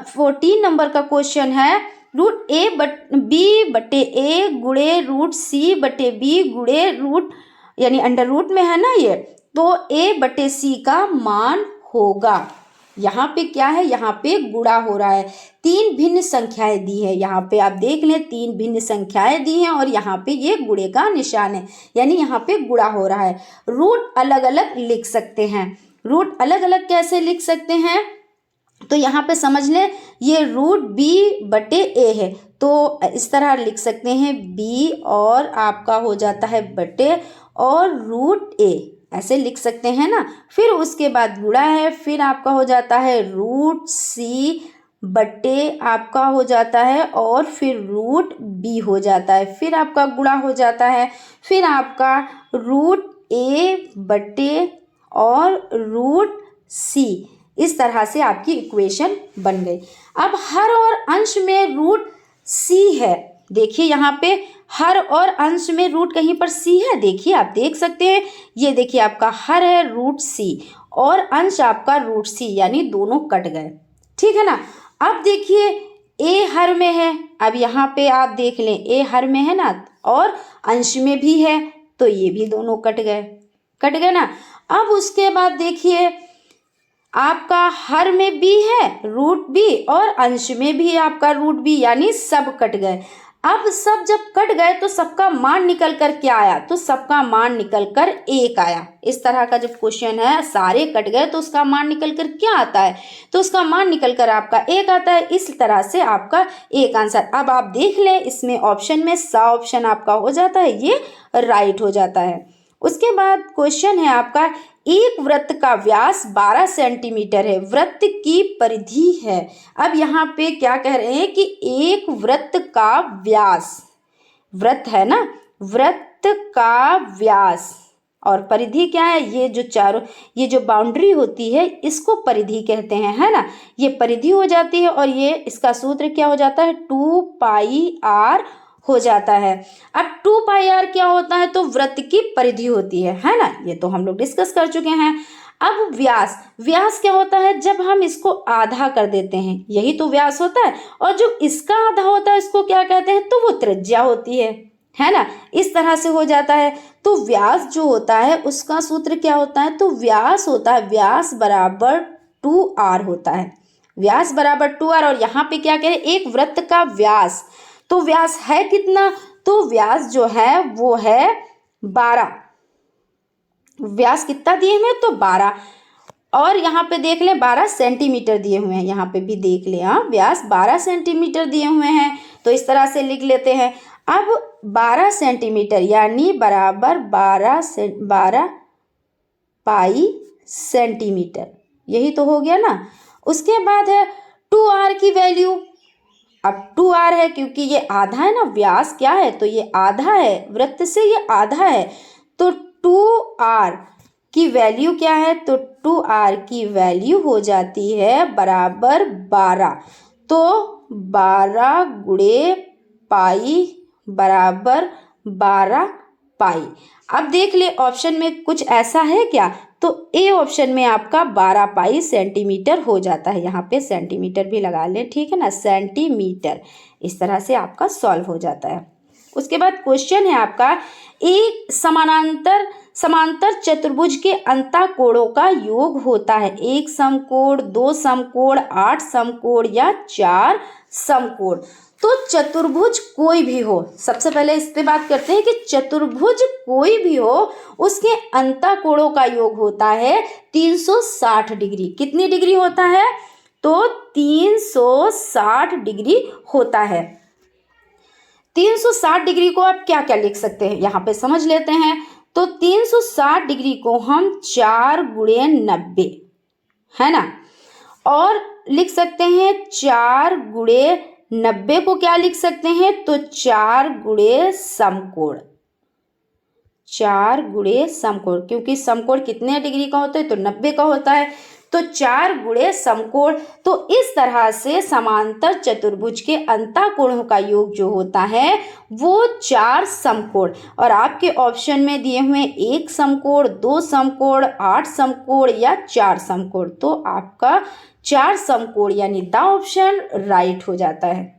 14 नंबर का क्वेश्चन है, रूट ए बी बटे ए गुणे रूट सी बटे बी गुणे रूट, यानी अंडर रूट में है ना ये, तो ए बटे सी का मान होगा। यहाँ पे क्या है, यहाँ पे गुणा हो रहा है, 3 भिन्न संख्याएं दी है, यहाँ पे आप देख लें 3 भिन्न संख्याएं दी हैं और यहाँ पे ये गुणे का निशान है, यानी यहाँ पे गुणा हो रहा है। रूट अलग अलग लिख सकते हैं। रूट अलग अलग कैसे लिख सकते हैं, तो यहाँ पे समझ लें ये रूट बी बटे ए है, तो इस तरह लिख सकते हैं बी और आपका हो जाता है बटे और रूट ए, ऐसे लिख सकते हैं ना। फिर उसके बाद गुणा है, फिर आपका हो जाता है रूट सी बटे आपका हो जाता है और फिर रूट बी हो जाता है, फिर आपका गुणा हो जाता है, फिर आपका रूट ए बटे और रूट सी। इस तरह से आपकी इक्वेशन बन गई। अब हर और अंश में रूट सी है, देखिए यहाँ पे हर और अंश में रूट कहीं पर सी है, देखिए आप देख सकते हैं, ये देखिए आपका हर है रूट सी और अंश आपका रूट सी, यानी दोनों कट गए, ठीक है ना। अब देखिए ए हर में है, अब यहाँ पे आप देख लें ए हर में है ना और अंश में भी है, तो ये भी दोनों कट गए ना। अब उसके बाद देखिए आपका हर में बी है रूट बी और अंश में भी आपका रूट बी, यानी सब कट गए। अब सब जब कट गए तो सबका मान निकल कर क्या आया, तो सबका मान निकल कर 1 आया। इस तरह का जब क्वेश्चन है सारे कट गए तो उसका मान निकल कर क्या आता है, तो उसका मान निकल कर आपका 1 आता है। इस तरह से आपका एक आंसर। अब आप देख लें इसमें ऑप्शन में सा ऑप्शन आपका हो जाता है, ये राइट हो जाता है। उसके बाद क्वेश्चन है आपका, एक वृत्त का व्यास 12 सेंटीमीटर है, वृत्त की परिधि है। अब यहाँ पे क्या कह रहे हैं कि एक वृत्त का व्यास, वृत्त है ना, वृत्त का व्यास और परिधि क्या है, ये जो चारों ये जो बाउंड्री होती है इसको परिधि कहते हैं, है ना, ये परिधि हो जाती है और ये इसका सूत्र क्या हो जाता है 2 पाई r हो जाता है। अब 2 पाई r क्या होता है, तो वृत्त की परिधि होती है ना, ये तो हम लोग डिस्कस कर चुके हैं। अब व्यास, व्यास क्या होता है, जब हम इसको आधा कर देते हैं यही तो व्यास होता है, और जो इसका आधा होता है इसको क्या कहते हैं, तो वो त्रिज्या होती है ना, इस तरह से हो जाता है। तो व्यास जो होता है उसका सूत्र क्या होता है, तो व्यास होता है व्यास बराबर 2r होता है, व्यास बराबर 2r। और यहाँ पे क्या कह रहे हैं, एक वृत्त का व्यास, तो व्यास है कितना, तो व्यास जो है वो है 12, व्यास कितना दिए हुए तो 12, और यहाँ पे देख लें 12 सेंटीमीटर दिए हुए हैं, यहाँ पे भी देख लें, हाँ व्यास 12 सेंटीमीटर दिए हुए हैं, तो इस तरह से लिख लेते हैं। अब 12 सेंटीमीटर यानी बराबर 12 पाई सेंटीमीटर, यही तो हो गया ना। उसके बाद है 2r की वैल्यू, अब 2r है क्योंकि ये आधा है ना, व्यास क्या है, तो ये आधा है, वृत्त से ये आधा है, तो 2r की वैल्यू क्या है, तो 2r की वैल्यू हो जाती है बराबर 12, तो 12 गुणे पाई बराबर 12 पाई। अब देख ले ऑप्शन में कुछ ऐसा है क्या, तो ए ऑप्शन में आपका 12 पाई सेंटीमीटर हो जाता है, यहाँ पे सेंटीमीटर भी लगा लें, ठीक है ना, सेंटीमीटर। इस तरह से आपका सॉल्व हो जाता है। उसके बाद क्वेश्चन है आपका, एक समांतर चतुर्भुज के अंतःकोणों का योग होता है, एक समकोण, 2 समकोण, 8 समकोण या 4 समकोण। तो चतुर्भुज कोई भी हो, सबसे पहले इस पे बात करते हैं कि चतुर्भुज कोई भी हो उसके अंतःकोणों का योग होता है 360 डिग्री। कितनी डिग्री होता है, तो 360 डिग्री होता है। 360 डिग्री को आप क्या क्या लिख सकते हैं, यहाँ पे समझ लेते हैं। तो 360 डिग्री को हम 4 गुणे 90, है ना, और लिख सकते हैं 4 गुणे 90 को क्या लिख सकते हैं, तो 4 गुणे समकोण, 4 गुणे समकोण, क्योंकि समकोण कितने डिग्री का होता है तो 90 का होता है, तो 4 गुणे समकोण। तो इस तरह से समांतर चतुर्भुज के अंतःकोणों का योग जो होता है वो 4 समकोण। और आपके ऑप्शन में दिए हुए 1 समकोण, 2 समकोण, 8 समकोण या 4 समकोण, तो आपका 4 समकोण यानी द ऑप्शन राइट हो जाता है।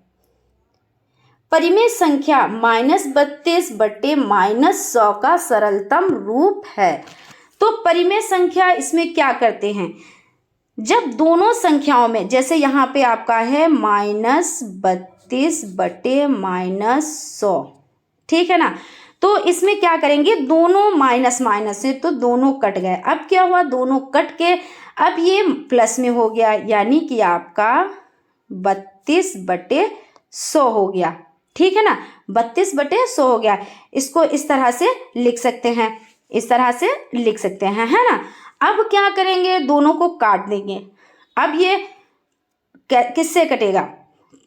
परिमेय संख्या -32 बटे -100 का सरलतम रूप है। तो परिमेय संख्या इसमें क्या करते हैं, जब दोनों संख्याओं में, जैसे यहाँ पे आपका है -32 बटे -100, ठीक है ना, तो इसमें क्या करेंगे, दोनों माइनस माइनस है तो दोनों कट गए। अब क्या हुआ, दोनों कट के अब ये प्लस में हो गया, यानी कि आपका 32 बटे 100 हो गया, ठीक है ना, 32 बटे 100 हो गया। इसको इस तरह से लिख सकते हैं, इस तरह से लिख सकते हैं, है ना। अब क्या करेंगे, दोनों को काट देंगे। अब ये किससे कटेगा,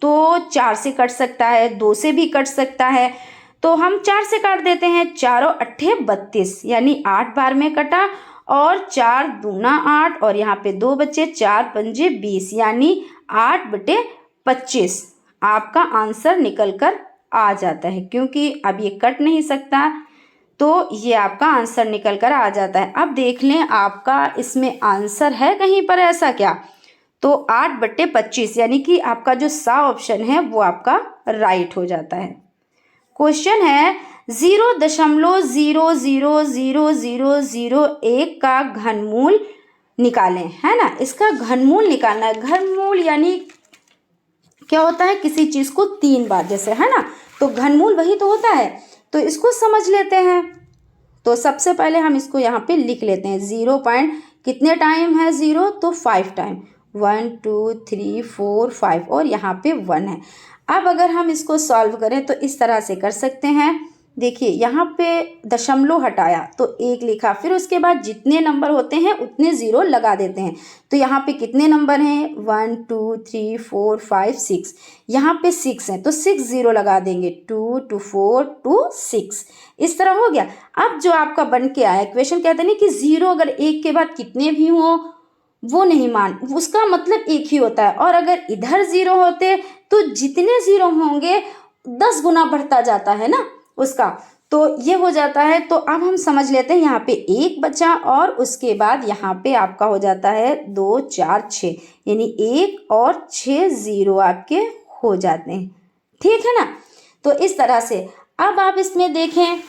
तो 4 से कट सकता है, 2 से भी कट सकता है, तो हम 4 से काट देते हैं। 4 और 8 32, यानी 8 बार में कटा, और 4 दूना 8, और यहाँ पे 2 बच्चे, 4 पंजे 20, यानी 8 बटे 25 आपका आंसर निकल कर आ जाता है। क्योंकि अब ये कट नहीं सकता, तो ये आपका आंसर निकल कर आ जाता है। अब देख लें आपका इसमें आंसर है कहीं पर ऐसा क्या, तो 8 बटे 25, यानी कि आपका जो सा ऑप्शन है वो आपका राइट हो जाता है। क्वेश्चन है 0.000001 का घनमूल निकालें, है ना। इसका घनमूल निकालना है। घनमूल यानी क्या होता है, किसी चीज को 3 बार, जैसे, है ना, तो घनमूल वही तो होता है। तो इसको समझ लेते हैं। तो सबसे पहले हम इसको यहाँ पे लिख लेते हैं। 0 पॉइंट कितने टाइम है 0, तो 5 टाइम, 1 2 3 4 5, और यहाँ पे 1 है। अब अगर हम इसको सॉल्व करें तो इस तरह से कर सकते हैं। देखिए यहाँ पे दशमलव हटाया तो 1 लिखा, फिर उसके बाद जितने नंबर होते हैं उतने 0 लगा देते हैं। तो यहाँ पे कितने नंबर हैं, 1 2 3 4 5 6, यहाँ पे 6 हैं तो 6 0 लगा देंगे, 2 2 4 2 6, इस तरह हो गया। अब जो आपका बन के आया इक्वेशन, कहते हैं कि 0 अगर 1 के बाद कितने भी हों वो नहीं मान, उसका मतलब 1 ही होता है। और अगर इधर 0 होते तो जितने 0 होंगे 10 गुना बढ़ता जाता है ना उसका, तो ये हो जाता है। तो अब हम समझ लेते हैं, यहाँ पे 1 बचा, और उसके बाद यहाँ पे आपका हो जाता है 2 4 6, यानी 1 और 6 0 आपके हो जाते हैं, ठीक है ना। तो इस तरह से अब आप इसमें देखें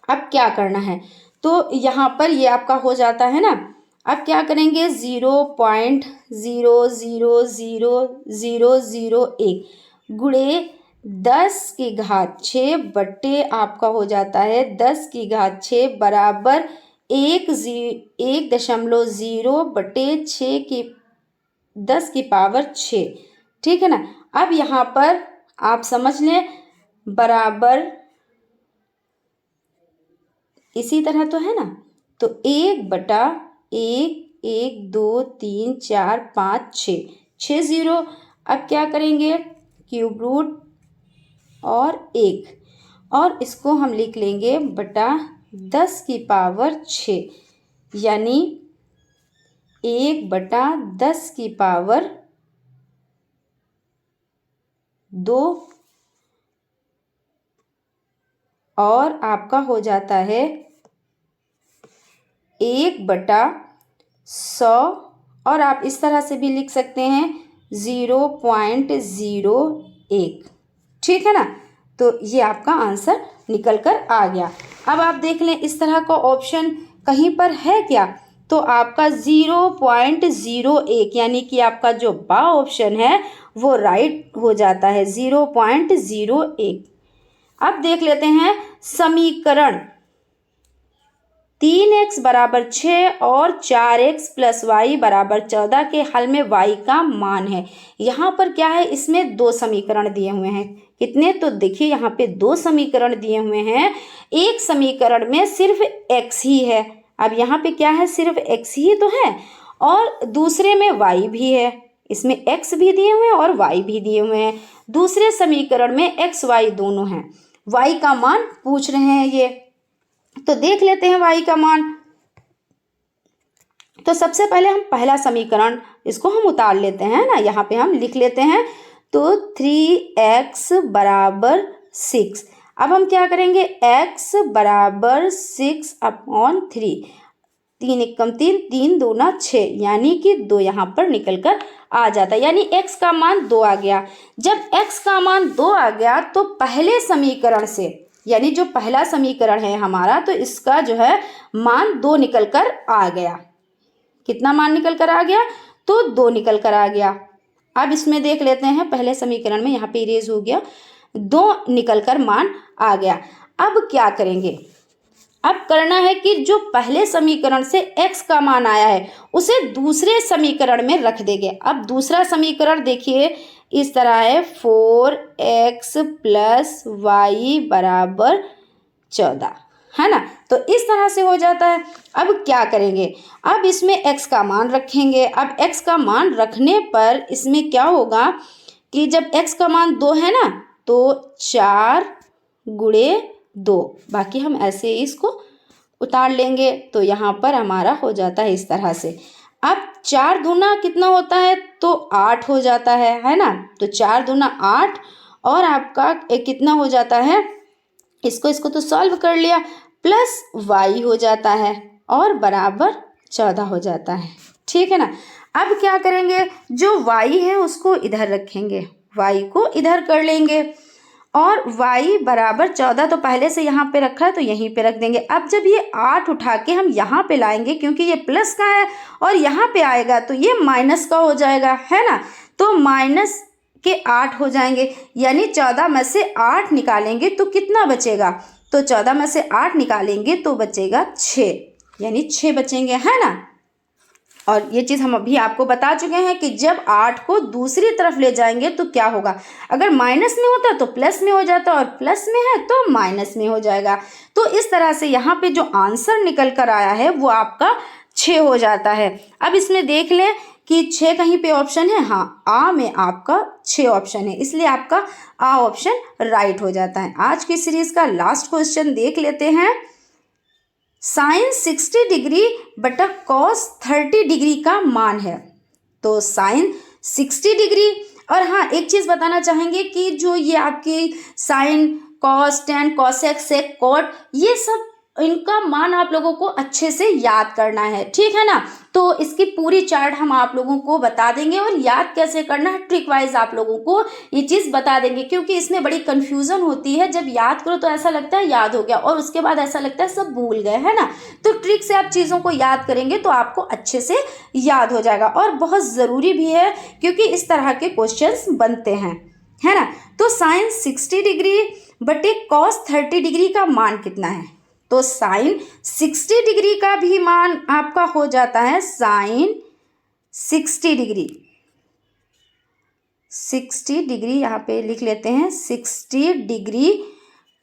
अब क्या करना है, तो यहाँ पर ये आपका हो जाता है ना। अब क्या करेंगे, 0.0000001 गुणे 10 की घात 6 बटे आपका हो जाता है 10 की घात 6 बराबर 1.0 बटे 6 की 10 की पावर 6, ठीक है ना। अब यहाँ पर आप समझ लें बराबर इसी तरह तो है ना, तो 1 बटा 1 1 2 3 4 5 6 6 0। अब क्या करेंगे, क्यूब रूट और 1, और इसको हम लिख लेंगे बटा 10 की पावर 6, यानी 1 बटा 10 की पावर 2, और आपका हो जाता है 1 बटा 100, और आप इस तरह से भी लिख सकते हैं 0.01, ठीक है ना। तो ये आपका आंसर निकल कर आ गया। अब आप देख लें इस तरह का ऑप्शन कहीं पर है क्या, तो आपका 0.01, यानी कि आपका जो बा ऑप्शन है वो राइट हो जाता है, 0.01। अब देख लेते हैं समीकरण 3x बराबर 6 और 4x प्लस वाई बराबर 14 के हल में y का मान है। यहाँ पर क्या है, इसमें 2 समीकरण दिए हुए हैं। कितने, तो देखिए यहाँ पे 2 समीकरण दिए हुए हैं। एक समीकरण में सिर्फ x ही है, अब यहाँ पे क्या है, सिर्फ x ही तो है, और दूसरे में y भी है। इसमें x भी दिए हुए हैं और y भी दिए हुए हैं। दूसरे समीकरण में x y दोनों हैं। y का मान पूछ रहे हैं ये, तो देख लेते हैं y का मान। तो सबसे पहले हम पहला समीकरण इसको हम उतार लेते हैं ना, यहाँ पे हम लिख लेते हैं। तो 3x बराबर 6। अब हम क्या करेंगे, x बराबर 6/3, 3 एकम 3, 3 दूना 6, यानी कि 2 यहाँ पर निकल कर आ जाता है, यानी x का मान 2 आ गया। जब x का मान 2 आ गया तो पहले समीकरण से, यानी जो पहला समीकरण है हमारा, तो इसका जो है मान 2 निकल कर आ गया। कितना मान निकल कर आ गया, तो 2 निकल कर आ गया। अब इसमें देख लेते हैं, पहले समीकरण में यहाँ पे इरेज हो गया, 2 निकल कर मान आ गया। अब क्या करेंगे, अब करना है कि जो पहले समीकरण से x का मान आया है उसे दूसरे समीकरण में रख देंगे। अब दूसरा समीकरण देखिए इस तरह है, 4x + y बराबर 14, है ना। तो इस तरह से हो जाता है। अब क्या करेंगे, अब इसमें x का मान रखेंगे। अब x का मान रखने पर इसमें क्या होगा कि जब x का मान 2 है ना, तो 4 × 2, बाकी हम ऐसे ही इसको उतार लेंगे। तो यहाँ पर हमारा हो जाता है इस तरह से। अब 4 दूना कितना होता है, तो 8 हो जाता है ना। तो 4 दूना 8, और आपका कितना हो जाता है, इसको तो सॉल्व कर लिया, प्लस y हो जाता है और बराबर 14 हो जाता है। ठीक है ना। अब क्या करेंगे, जो y है उसको इधर रखेंगे, y को इधर कर लेंगे, और y बराबर 14 तो पहले से यहाँ पे रखा है तो यहीं पे रख देंगे। अब जब ये 8 उठा के हम यहाँ पे लाएंगे, क्योंकि ये प्लस का है और यहाँ पे आएगा तो ये माइनस का हो जाएगा, है ना। तो माइनस के 8 हो जाएंगे, यानी 14 में से 8 निकालेंगे तो कितना बचेगा, तो 14 में से 8 निकालेंगे तो बचेगा 6, यानी 6 बचेंगे, है ना। और ये चीज़ हम अभी आपको बता चुके हैं कि जब 8 को दूसरी तरफ ले जाएंगे तो क्या होगा, अगर माइनस में होता तो प्लस में हो जाता, और प्लस में है तो माइनस में हो जाएगा। तो इस तरह से यहाँ पे जो आंसर निकल कर आया है वो आपका 6 हो जाता है। अब इसमें देख लें कि 6 कहीं पे ऑप्शन है, हाँ, आ में आपका 6 ऑप्शन है, इसलिए आपका आ ऑप्शन राइट हो जाता है। आज की सीरीज का लास्ट क्वेश्चन देख लेते हैं। साइन 60 डिग्री बटा कॉस 30 डिग्री का मान है। तो साइन 60 डिग्री, और हाँ एक चीज़ बताना चाहेंगे कि जो ये आपकी साइन, कॉस, टेन, कॉसेक, सेक, कॉट, ये सब इनका मान आप लोगों को अच्छे से याद करना है, ठीक है ना। तो इसकी पूरी चार्ट हम आप लोगों को बता देंगे, और याद कैसे करना है ट्रिक वाइज आप लोगों को ये चीज़ बता देंगे, क्योंकि इसमें बड़ी कंफ्यूजन होती है। जब याद करो तो ऐसा लगता है याद हो गया, और उसके बाद ऐसा लगता है सब भूल गए, है ना। तो ट्रिक से आप चीज़ों को याद करेंगे तो आपको अच्छे से याद हो जाएगा, और बहुत ज़रूरी भी है क्योंकि इस तरह के क्वेश्चंस बनते हैं, है ना। तो साइन 60 डिग्री बटे कॉस 30 डिग्री का मान कितना है, तो साइन 60 डिग्री का भी मान आपका हो जाता है साइन 60 डिग्री। 60 डिग्री यहाँ पे लिख लेते हैं, 60 डिग्री,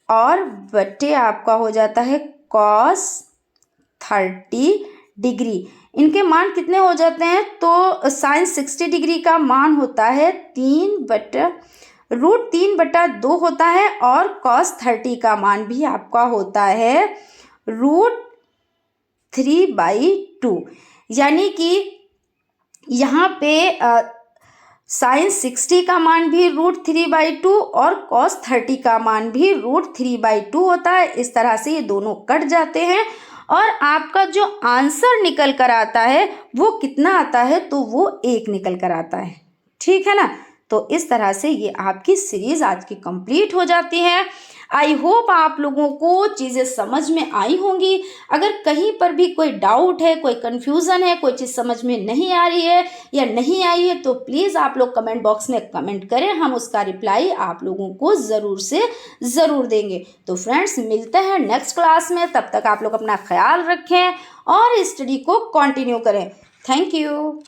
और बटे आपका हो जाता है कॉस 30 डिग्री। इनके मान कितने हो जाते हैं, तो साइन 60 डिग्री का मान होता है √3/2 होता है, और कॉस 30 का मान भी आपका होता है √3/2, यानी कि यहाँ पे साइन 60 का मान भी √3/2 और कॉस 30 का मान भी √3/2 होता है। इस तरह से ये दोनों कट जाते हैं, और आपका जो आंसर निकल कर आता है वो कितना आता है, तो वो 1 निकल कर आता है, ठीक है ना। तो इस तरह से ये आपकी सीरीज आज की कंप्लीट हो जाती है। आई होप आप लोगों को चीज़ें समझ में आई होंगी। अगर कहीं पर भी कोई डाउट है, कोई कन्फ्यूज़न है, कोई चीज़ समझ में नहीं आ रही है या नहीं आई है, तो प्लीज़ आप लोग कमेंट बॉक्स में कमेंट करें, हम उसका रिप्लाई आप लोगों को ज़रूर से ज़रूर देंगे। तो फ्रेंड्स, मिलते हैं नेक्स्ट क्लास में, तब तक आप लोग अपना ख्याल रखें और स्टडी को कंटिन्यू करें। Thank you.